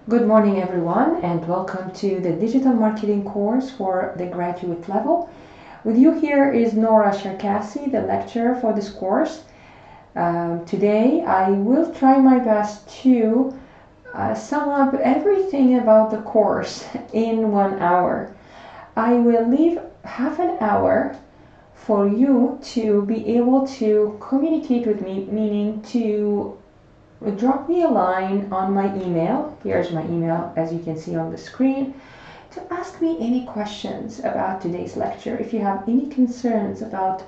Good morning, everyone, and welcome to the digital marketing course for the graduate level. With you here is Nora Sharkassi, the lecturer for this course. Today, I will try my best to sum up everything about the course in 1 hour. I will leave half an hour for you to be able to communicate with me, meaning to drop me a line on my email. Here's my email, as you can see on the screen, to ask me any questions about today's lecture. If you have any concerns about,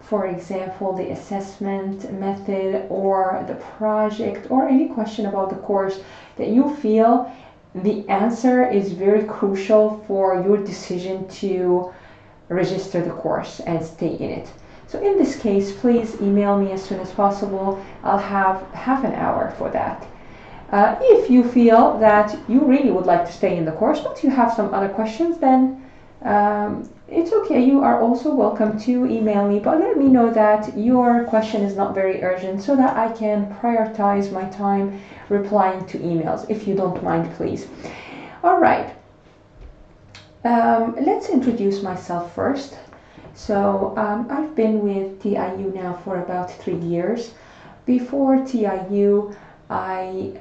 for example, the assessment method or the project, or any question about the course that you feel the answer is very crucial for your decision to register the course and stay in it. So in this case, please email me as soon as possible. I'll have half an hour for that. If you feel that you really would like to stay in the course, but you have some other questions, then it's okay. You are also welcome to email me, but let me know that your question is not very urgent so that I can prioritize my time replying to emails, if you don't mind, please. All right. Let's introduce myself first. So I've been with TIU now for about 3 years. Before TIU, I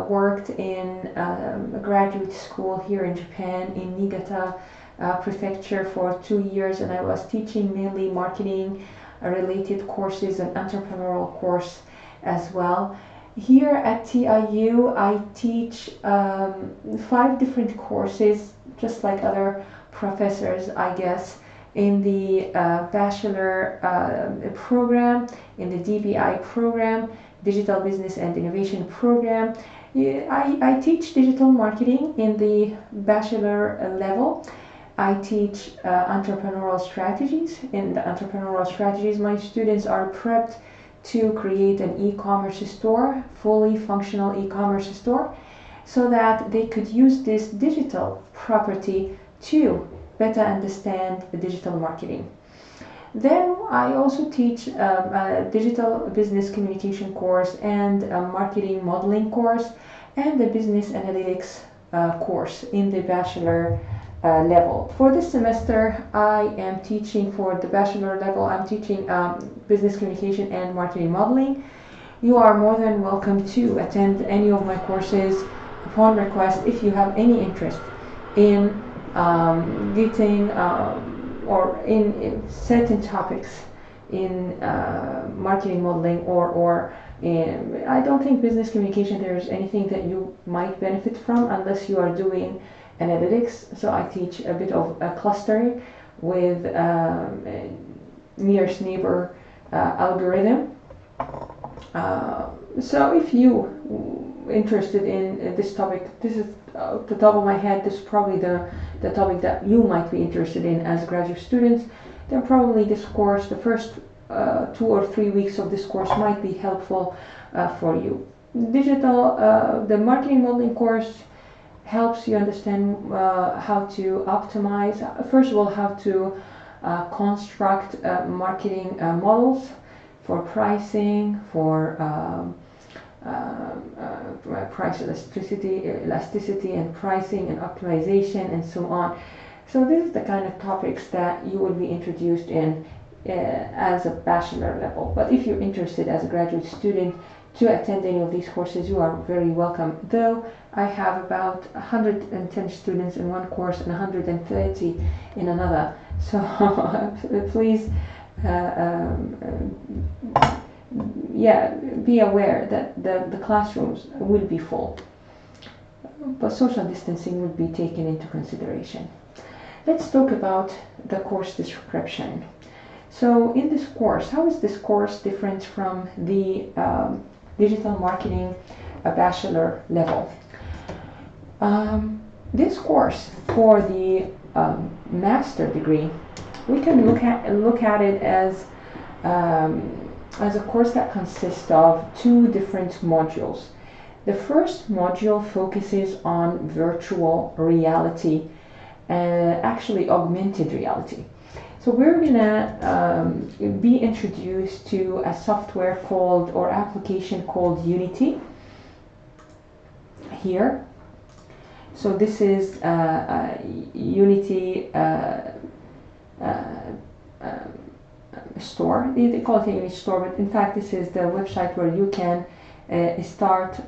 worked in a graduate school here in Japan in Niigata Prefecture for 2 years, and I was teaching mainly marketing related courses and entrepreneurial course as well. Here at TIU, I teach 5 different courses, just like other professors, I guess, in the bachelor program, in the DBI program, Digital Business and Innovation program. I teach digital marketing in the bachelor level. I teach entrepreneurial strategies. In the entrepreneurial strategies, my students are prepped to create an e-commerce store, fully functional e-commerce store, so that they could use this digital property to better understand the digital marketing. Then I also teach a digital business communication course and a marketing modeling course and the business analytics course in the bachelor level. For this semester, I am teaching for the bachelor level, I'm teaching business communication and marketing modeling. You are more than welcome to attend any of my courses upon request if you have any interest in getting or in certain topics in marketing modeling or in, I don't think business communication there's anything that you might benefit from unless you are doing analytics. So I teach a bit of clustering with nearest neighbor algorithm. So if you interested in this topic, this is the top of my head, this is probably the topic that you might be interested in as graduate students, then probably this course, the first 2 or 3 weeks of this course might be helpful for you. The marketing modeling course helps you understand how to optimize, first of all, how to construct marketing models for pricing, for price elasticity and pricing and optimization and so on. So this is the kind of topics that you will be introduced in as a bachelor level. But if you're interested as a graduate student to attend any of these courses, you are very welcome. Though I have about 110 students in one course and 130 in another. So please be aware that the classrooms will be full, but social distancing would be taken into consideration. Let's talk about the course description. So in this course, how is this course different from the digital marketing bachelor level? This course for the master degree, we can look at it as a course that consists of 2 different modules. The first module focuses on virtual reality, actually augmented reality. So we're gonna be introduced to a software called, or application called Unity here. So this is Unity store. They call it a Unity store, but in fact this is the website where you can start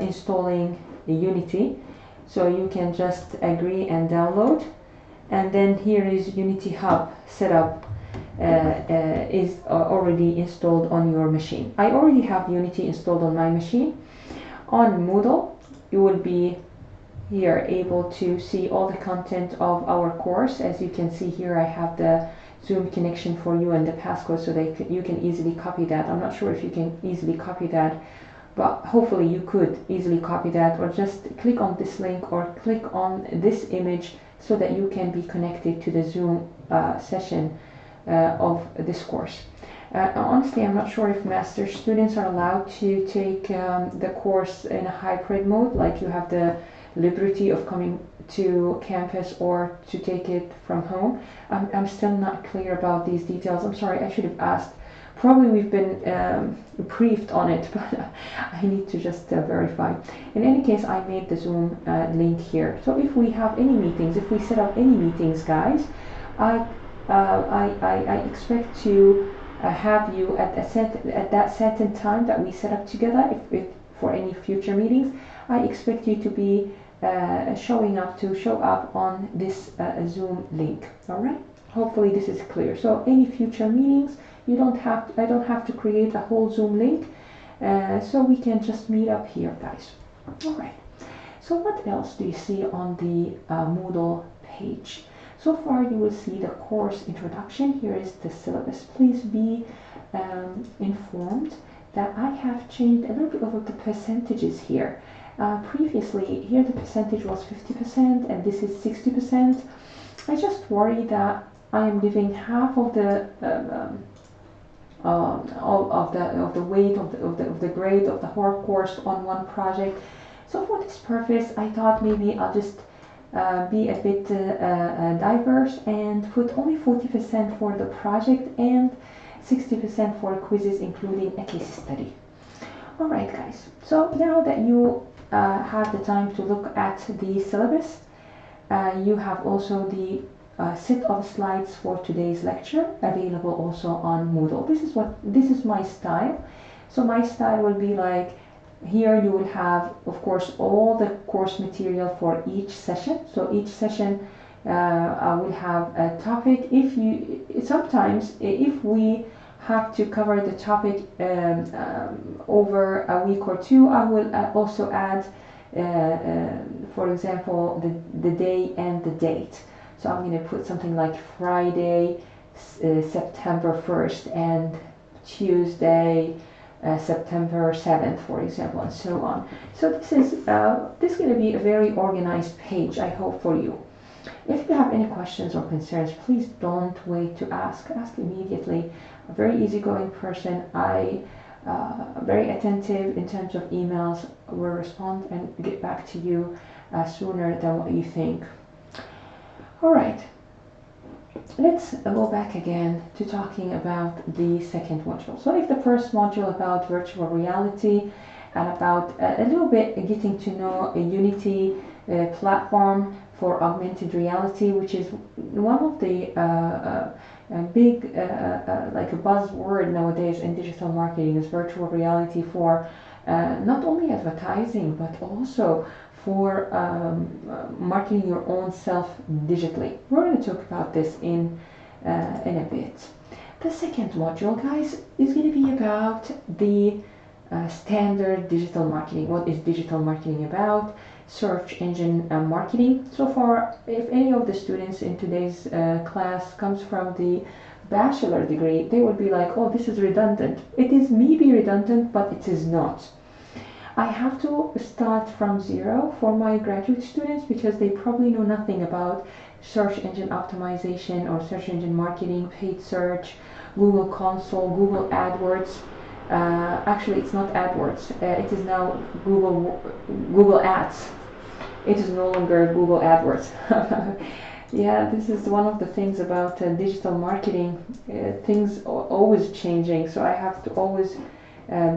installing Unity. So you can just agree and download, and then here is Unity Hub setup is already installed on your machine. I already have Unity installed on my machine. On Moodle, you will be here able to see all the content of our course. As you can see here, I have the Zoom connection for you and the passcode so that you can easily copy that. I'm not sure if you can easily copy that, but hopefully you could easily copy that, or just click on this link or click on this image so that you can be connected to the Zoom session of this course. Honestly, I'm not sure if master students are allowed to take the course in a hybrid mode, like you have the liberty of coming to campus or to take it from home. I'm still not clear about these details. I'm sorry, I should have asked. Probably we've been briefed on it, but I need to just verify. In any case, I made the Zoom link here. So if we have any meetings, if we set up any meetings, guys, I expect to have you at that certain time that we set up together. If for any future meetings, I expect you to be show up on this Zoom link. All right. Hopefully this is clear. So any future meetings, I don't have to create a whole Zoom link, so we can just meet up here, guys. All right. So what else do you see on the Moodle page? So far you will see the course introduction. Here is the syllabus. Please be informed that I have changed a little bit of the percentages here. Previously here the percentage was 50% and this is 60%. I just worry that I am leaving half of the weight of the grade of the whole course on one project. So for this purpose, I thought maybe I'll just be a bit diverse and put only 40% for the project and 60% for quizzes, including a case study. All right, guys. So now that you have the time to look at the syllabus, you have also the set of slides for today's lecture available also on Moodle. This is my style. So my style will be like, here you will have, of course, all the course material for each session. So each session I will have a topic. Sometimes if we have to cover the topic over a week or two, I will also add, for example, the day and the date. So I'm going to put something like Friday, September 1st, and Tuesday, September 7th, for example, and so on. So this is going to be a very organized page, I hope, for you. If you have any questions or concerns, please don't wait to ask. Ask immediately. A very easygoing person. I very attentive in terms of emails. Will respond and get back to you sooner than what you think. All right. Let's go back again to talking about the second module. So if the first module about virtual reality and about a little bit getting to know a Unity platform for augmented reality, which is one of the big like a buzzword nowadays in digital marketing, is virtual reality for not only advertising but also for marketing your own self digitally. We're going to talk about this in a bit. The second module, guys, is going to be about the standard digital marketing. What is digital marketing about? Search engine marketing. So far, if any of the students in today's class comes from the bachelor degree, they would be like, oh, this is redundant. It is maybe redundant, but it is not. I have to start from zero for my graduate students because they probably know nothing about search engine optimization or search engine marketing, paid search, Google Console, Google AdWords. Actually, it's not AdWords. It is now Google Ads. It is no longer Google AdWords. Yeah, this is one of the things about digital marketing. Things are always changing, so I have to always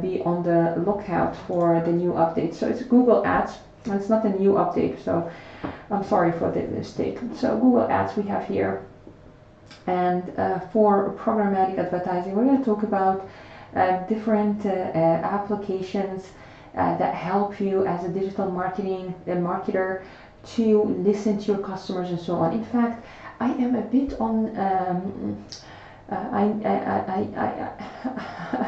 be on the lookout for the new updates. So it's Google Ads. It's not a new update, so I'm sorry for the mistake. So Google Ads we have here. And for programmatic advertising, we're going to talk about different applications that help you as a digital marketer to listen to your customers and so on. In fact, I am a bit on. I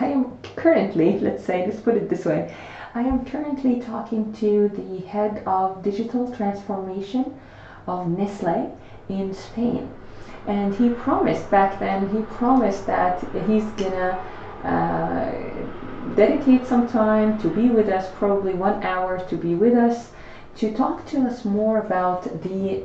am currently, let's put it this way, I am currently talking to the head of digital transformation of Nestle in Spain. And he promised back then, he promised that he's gonna dedicate some time to be with us, probably 1 hour to be with us, to talk to us more about the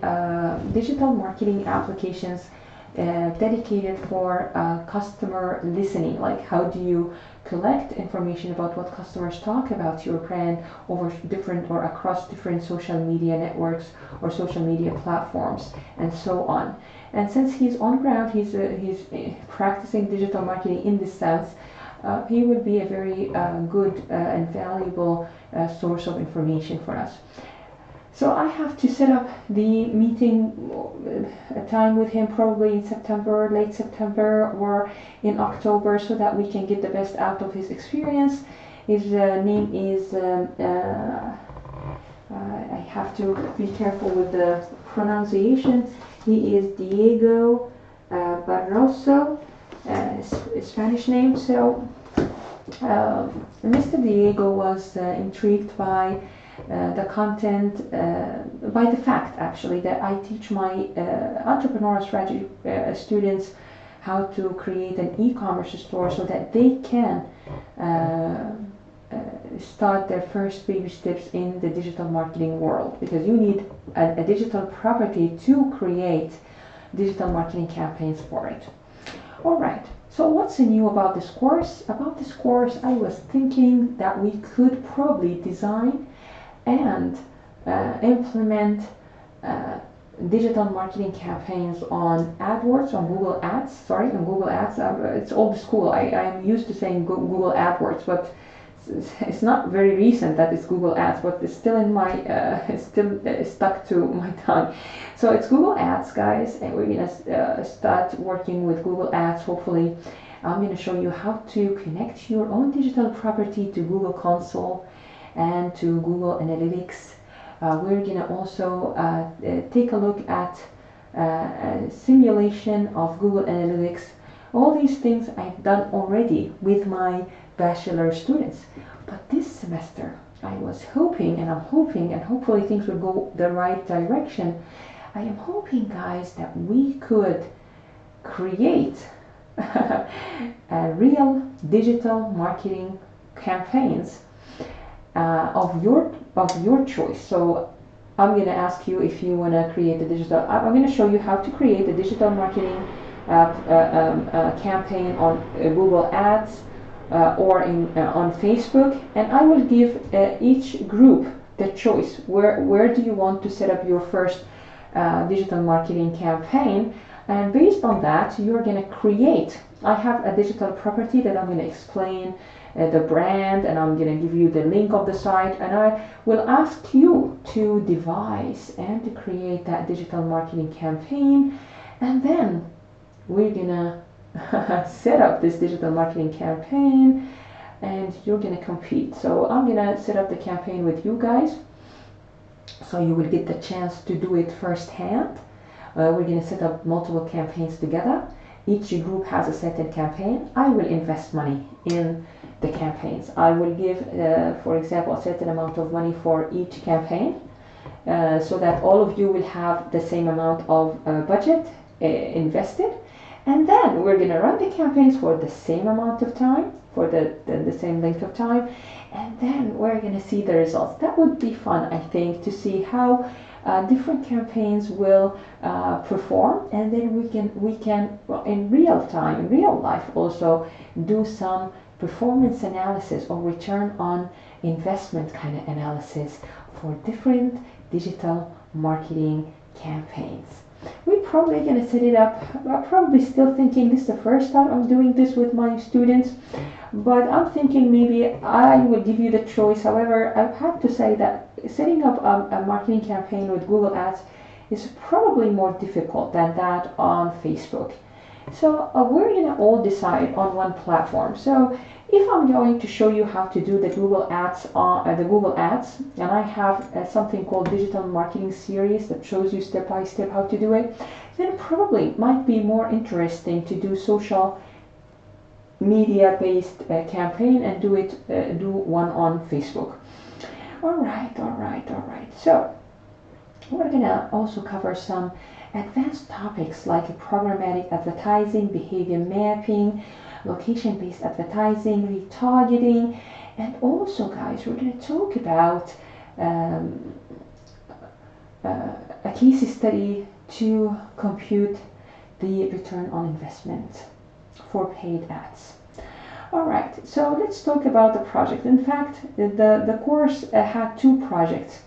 digital marketing applications dedicated for customer listening. Like, how do you collect information about what customers talk about your brand over different or across different social media networks or social media platforms and so on. And since he's on ground, he's practicing digital marketing in this sense, he would be a very good and valuable source of information for us. So I have to set up the meeting time with him probably in September, late September or in October, so that we can get the best out of his experience. His name is, I have to be careful with the pronunciation. He is Diego Barroso, Spanish name. So Mr. Diego was intrigued by the content, by the fact actually that I teach my entrepreneurial strategy students how to create an e-commerce store so that they can start their first baby steps in the digital marketing world, because you need a digital property to create digital marketing campaigns for it. All right. So what's new about this course? About this course, I was thinking that we could probably design and implement digital marketing campaigns on AdWords, on Google Ads. Sorry, on Google Ads. It's old school. I'm used to saying Google AdWords, but it's not very recent that it's Google Ads, but it's still in my, it's still stuck to my tongue. So it's Google Ads, guys, and we're gonna start working with Google Ads. Hopefully, I'm gonna show you how to connect your own digital property to Google Console and to Google Analytics. We're gonna also take a look at a simulation of Google Analytics. All these things I've done already with my bachelor students, but this semester I was hoping, and I'm hoping, and hopefully things will go the right direction. I am hoping, guys, that we could create a real digital marketing campaigns of your choice. So I'm going to ask you if you want to create a digital. I'm going to show you how to create a digital marketing campaign on Google Ads or on Facebook, and I will give each group the choice. Where do you want to set up your first digital marketing campaign? And based on that, you're going to create. I have a digital property that I'm going to explain the brand, and I'm going to give you the link of the site, and I will ask you to devise and to create that digital marketing campaign, and then we're going to set up this digital marketing campaign, and you're going to compete. So I'm going to set up the campaign with you guys, so you will get the chance to do it firsthand. We're going to set up multiple campaigns together. Each group has a certain campaign. I will invest money in the campaigns. I will give, for example, a certain amount of money for each campaign, so that all of you will have the same amount of budget invested. And then we're going to run the campaigns for the same amount of time, for the same length of time, and then we're going to see the results. That would be fun, I think, to see how different campaigns will perform, and then we can well, in real time, in real life, also do some performance analysis or return on investment kind of analysis for different digital marketing campaigns. We're probably going to set it up. I'm probably still thinking this is the first time I'm doing this with my students, but I'm thinking maybe I will give you the choice. However, I have to say that setting up a marketing campaign with Google Ads is probably more difficult than that on Facebook. So we're gonna all decide on one platform. So if I'm going to show you how to do the Google Ads and I have something called Digital Marketing Series that shows you step by step how to do it, then probably might be more interesting to do social media based campaign and do one on Facebook. All right. So we're gonna also cover some advanced topics like programmatic advertising, behavior mapping, location-based advertising, retargeting, and also, guys, we're going to talk about a case study to compute the return on investment for paid ads. All right, so let's talk about the project. In fact, the course had two projects.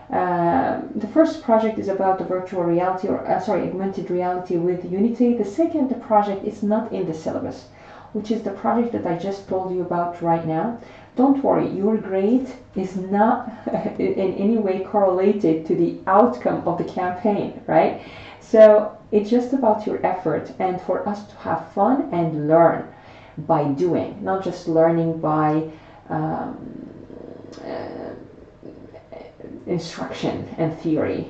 The first project is about the virtual reality, or augmented reality with Unity. The second project is not in the syllabus, which is the project that I just told you about right now. Don't worry, your grade is not in any way correlated to the outcome of the campaign, right? So it's just about your effort and for us to have fun and learn by doing, not just learning by instruction and theory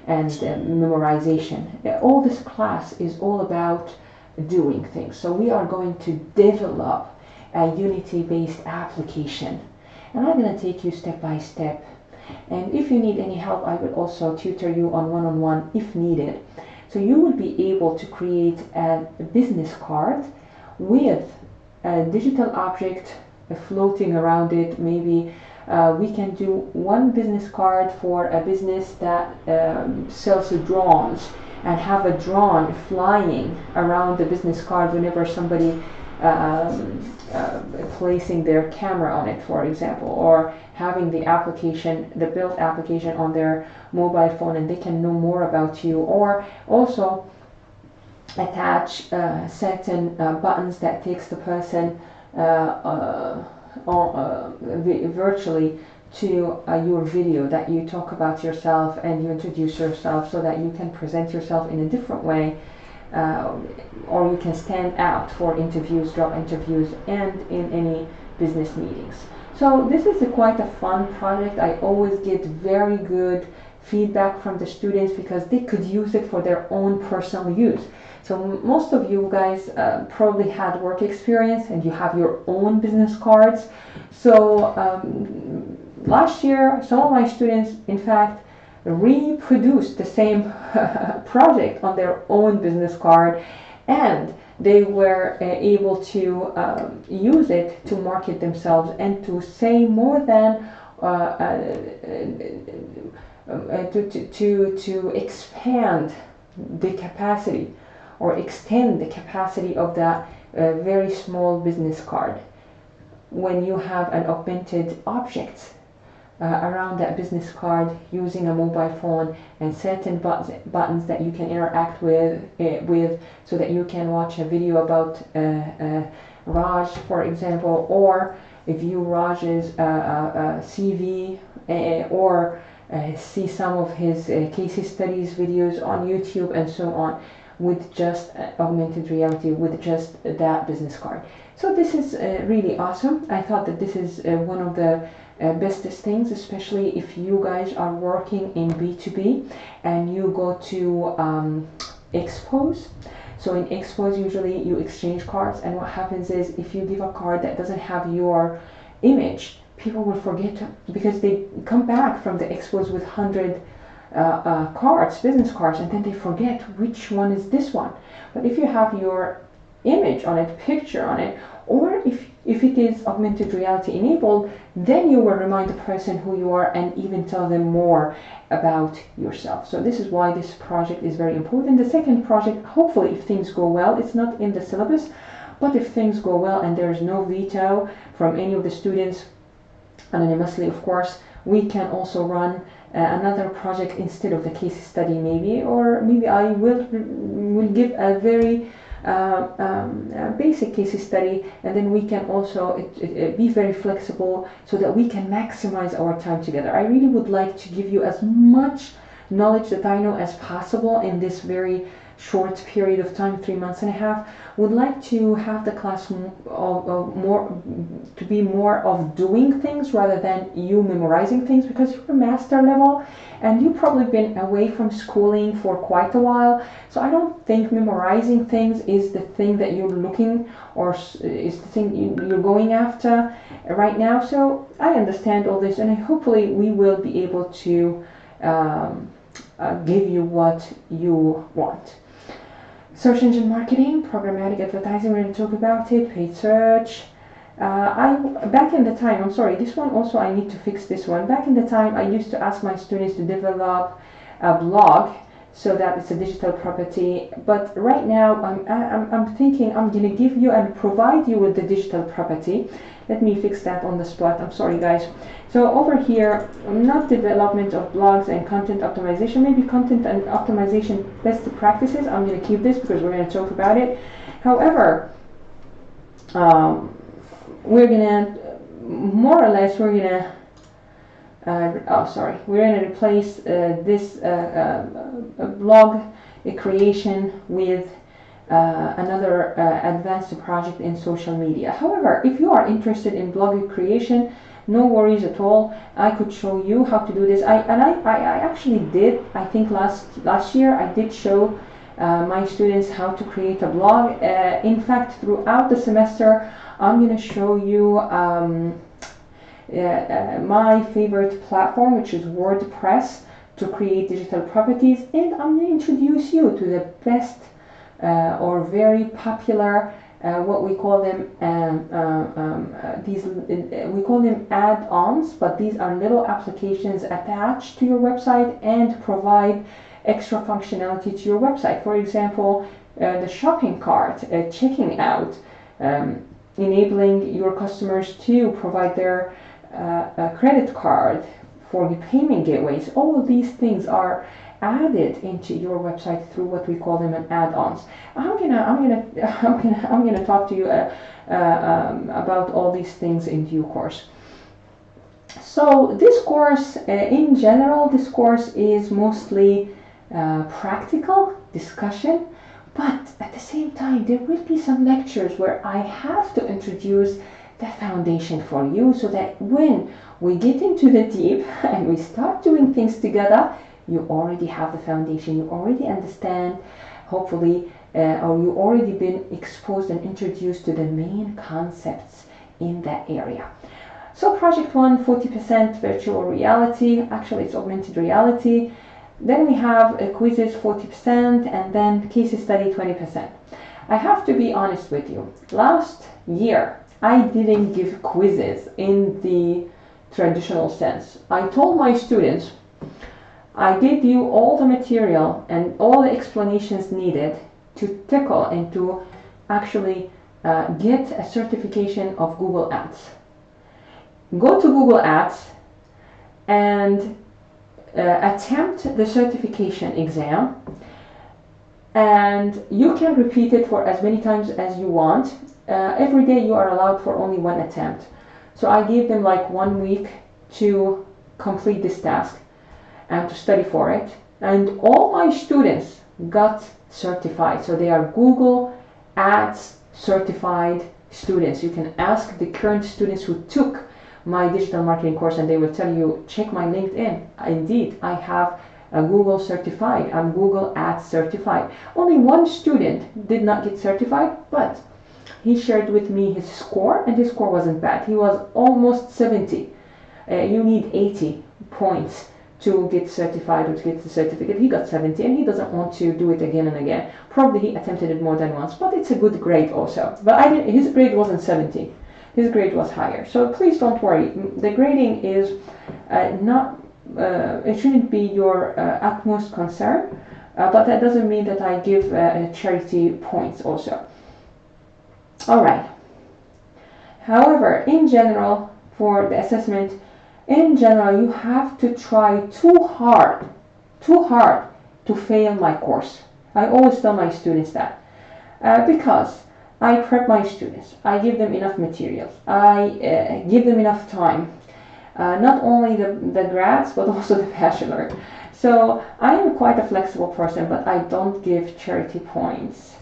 and memorization. All this class is all about doing things. So we are going to develop a Unity-based application, and I'm going to take you step by step. And if you need any help, I will also tutor you on one-on-one if needed. So you will be able to create a business card with a digital object floating around it. Maybe we can do one business card for a business that sells drones, and have a drone flying around the business card whenever somebody placing their camera on it, for example, or having the application, the built application on their mobile phone, and they can know more about you, or also attach certain buttons that takes the person virtually to your video, that you talk about yourself and you introduce yourself so that you can present yourself in a different way, or you can stand out for interviews, job interviews, and in any business meetings. So this is quite a fun project. I always get very good feedback from the students because they could use it for their own personal use. So most of you guys probably had work experience and you have your own business cards. So last year, some of my students, in fact, reproduced the same project on their own business card, and they were able to use it to market themselves and to say more than to expand the capacity or extend the capacity of that very small business card. When you have an augmented object around that business card using a mobile phone and certain buttons that you can interact with so that you can watch a video about Raj, for example, or view Raj's CV, or see some of his case studies videos on YouTube and so on, with just augmented reality, with just that business card. So this is really awesome. I thought that this is one of the bestest things, especially if you guys are working in B2B and you go to expos. So in expos, usually you exchange cards, and what happens is if you give a card that doesn't have your image, people will forget because they come back from the expos with 100 cards, business cards, and then they forget which one is this one. But if you have your image on it, picture on it, or if it is augmented reality enabled, then you will remind the person who you are and even tell them more about yourself. So this is why this project is very important. The second project, hopefully if things go well, it's not in the syllabus, but if things go well and there is no veto from any of the students, anonymously of course, we can also run another project instead of the case study, maybe, or maybe I will give a very basic case study, and then we can also be very flexible so that we can maximize our time together. I really would like to give you as much knowledge that I know as possible in this very short period of time, 3 months and a half. Would like to have the class more to be more of doing things rather than you memorizing things, because you're a master level and you've probably been away from schooling for quite a while. So I don't think memorizing things is the thing that you're looking, or is the thing you're going after right now. So I understand all this, and hopefully we will be able to give you what you want. Search engine marketing, programmatic advertising, we're going to talk about it, paid search. Back in the time, I'm sorry, this one also I need to fix this one. Back in the time, I used to ask my students to develop a blog so that it's a digital property. But right now, I'm thinking I'm going to give you and provide you with the digital property. Let me fix that on the spot. I'm sorry, guys. So over here, not development of blogs and content optimization, maybe content and optimization best practices. I'm going to keep this because we're going to talk about it. However, we're going to more or less we're going to we're going to replace this blog creation with another advanced project in social media. However, if you are interested in blog creation, no worries at all. I could show you how to do this. I actually did. I think last year I did show my students how to create a blog. In fact, throughout the semester, I'm going to show you my favorite platform, which is WordPress, to create digital properties, and I'm going to introduce you to the best or very popular what we call them we call them add-ons, but these are little applications attached to your website and provide extra functionality to your website. For example, the shopping cart, checking out, enabling your customers to provide their credit card for the payment gateways. All of these things are added into your website through what we call them an add-ons. I'm gonna talk to you about all these things in due course. So this course, in general, this course is mostly practical discussion, but at the same time, there will be some lectures where I have to introduce the foundation for you, so that when we get into the deep and we start doing things together, you already have the foundation, you already understand, hopefully, or you already been exposed and introduced to the main concepts in that area. So project 1, 40% virtual reality, actually it's augmented reality. Then we have quizzes 40%, and then case study 20%. I have to be honest with you, last year I didn't give quizzes in the traditional sense. I told my students, I gave you all the material and all the explanations needed to tackle and to actually get a certification of Google Ads. Go to Google Ads and attempt the certification exam, and you can repeat it for as many times as you want. Every day you are allowed for only one attempt. So I gave them like 1 week to complete this task and to study for it, and all my students got certified. So they are Google Ads certified students. You can ask the current students who took my digital marketing course and they will tell you, check my LinkedIn. Indeed, I have a Google certified. I'm Google Ads certified. Only one student did not get certified, but he shared with me his score, and his score wasn't bad. He was almost 70. You need 80 points to get certified or to get the certificate. He got 70, and he doesn't want to do it again and again. Probably he attempted it more than once, but it's a good grade also. But his grade wasn't 70. His grade was higher. So please don't worry. The grading is it shouldn't be your utmost concern, but that doesn't mean that I give charity points also. All right. However, in general, for the assessment, in general, you have to try too hard to fail my course. I always tell my students that. Because I prep my students, I give them enough materials, I give them enough time, not only the grads but also the bachelor. So I am quite a flexible person, but I don't give charity points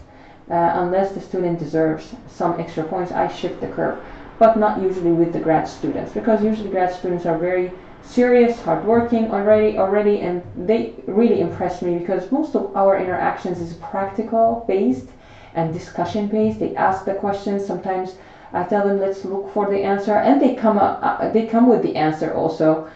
unless the student deserves some extra points. I shift the curve, but not usually with the grad students, because usually grad students are very serious, hardworking already, and they really impress me because most of our interactions is practical based and discussion based. They ask the questions. Sometimes I tell them let's look for the answer, and they come with the answer also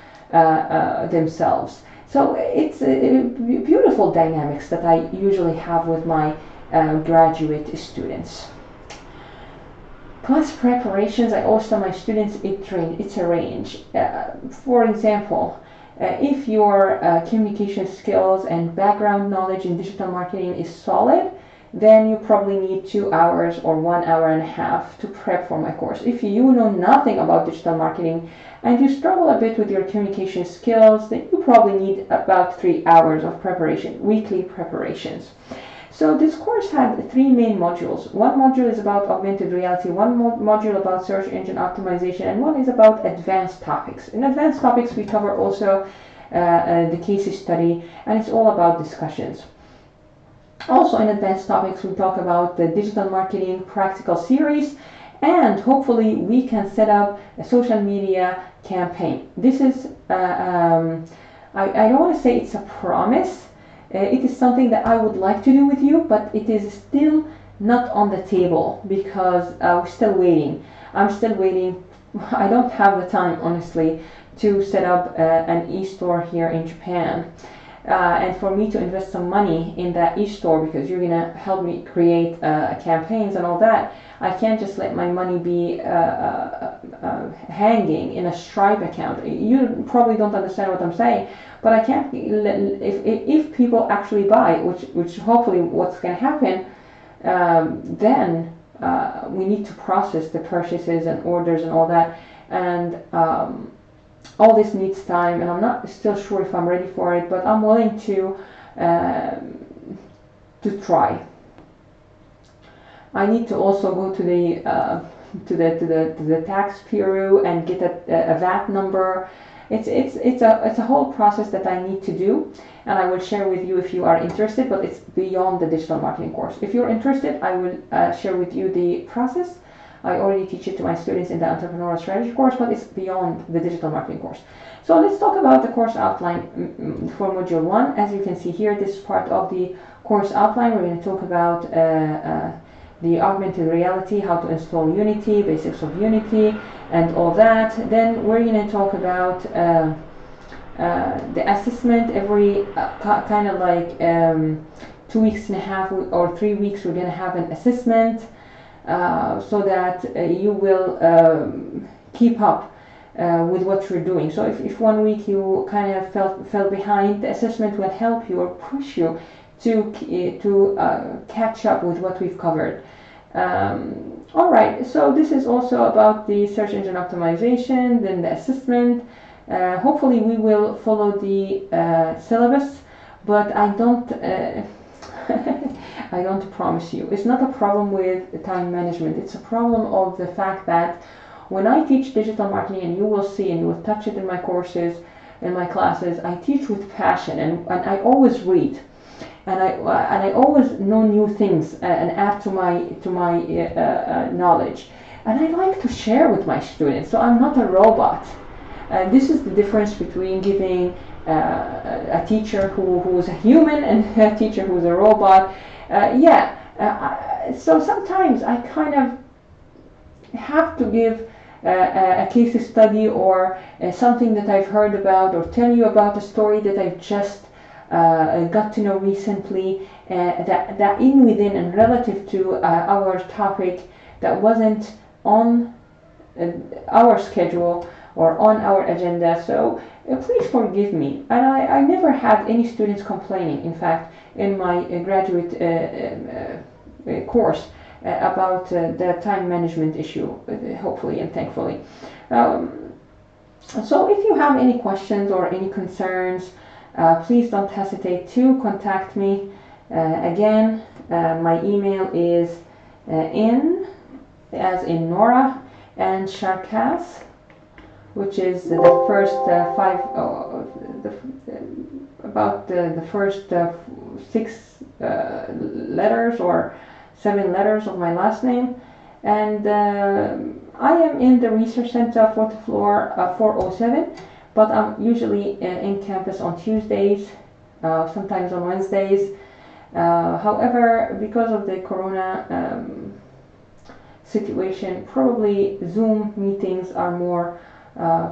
themselves. So it's beautiful dynamics that I usually have with my graduate students. Class preparations, I always tell my students it's a range. For example, if your communication skills and background knowledge in digital marketing is solid, then you probably need 2 hours or 1 hour and a half to prep for my course. If you know nothing about digital marketing and you struggle a bit with your communication skills, then you probably need about 3 hours of preparation, weekly preparations. So this course had 3 main modules. One module is about augmented reality, one module about search engine optimization, and one is about advanced topics. In advanced topics, we cover also the case study, and it's all about discussions. Also in advanced topics, we talk about the digital marketing practical series, and hopefully we can set up a social media campaign. This is, I don't want to say it's a promise. It is something that I would like to do with you, but it is still not on the table because we're still waiting. I'm still waiting. I don't have the time, honestly, to set up an e-store here in Japan. And for me to invest some money in that e-store, because you're gonna help me create campaigns and all that, I can't just let my money be hanging in a Stripe account. You probably don't understand what I'm saying, but I can't. If people actually buy, which hopefully what's gonna happen, then we need to process the purchases and orders and all that, and all this needs time, and I'm not still sure if I'm ready for it, but I'm willing to try. I need to also go to the tax bureau and get a VAT number. It's a whole process that I need to do, and I will share with you if you are interested. But it's beyond the digital marketing course. If you're interested, I will share with you the process. I already teach it to my students in the entrepreneurial strategy course, but it's beyond the digital marketing course. So let's talk about the course outline for module 1. As you can see here, this is part of the course outline. We're going to talk about the augmented reality, how to install Unity, basics of Unity, and all that. Then we're going to talk about the assessment. Every kind of like 2 weeks and a half or 3 weeks, we're going to have an assessment. So that you will keep up with what you're doing. So if 1 week you kind of fell behind, the assessment will help you or push you to catch up with what we've covered. All right, so this is also about the search engine optimization, then the assessment. Hopefully we will follow the syllabus, but I don't I don't promise you. It's not a problem with time management. It's a problem of the fact that when I teach digital marketing, and you will see and you will touch it in my courses, in my classes, I teach with passion, and I always read, and I always know new things and add to my knowledge, and I like to share with my students. So I'm not a robot. This is the difference between giving a teacher who's a human and a teacher who's a robot. So sometimes I kind of have to give a case study or something that I've heard about, or tell you about a story that I've just got to know recently, that in within and relative to our topic that wasn't on our schedule or on our agenda. So please forgive me. And I never had any students complaining, in fact, in my graduate course about the time management issue, hopefully and thankfully. So if you have any questions or any concerns, please don't hesitate to contact me. Again, My email is in, as in Nora, and Sharkas, which is the first the first six letters or 7 letters of my last name. And I am in the research center, 4th floor, 407, but I'm usually in campus on Tuesdays, sometimes on Wednesdays. However, because of the corona situation, probably Zoom meetings are more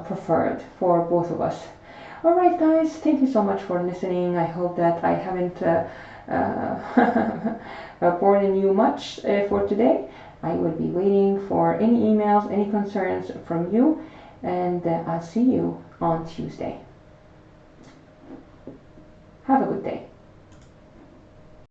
preferred for both of us. Alright guys, thank you so much for listening. I hope that I haven't bored you much for today. I will be waiting for any emails, any concerns from you, and I'll see you on Tuesday. Have a good day.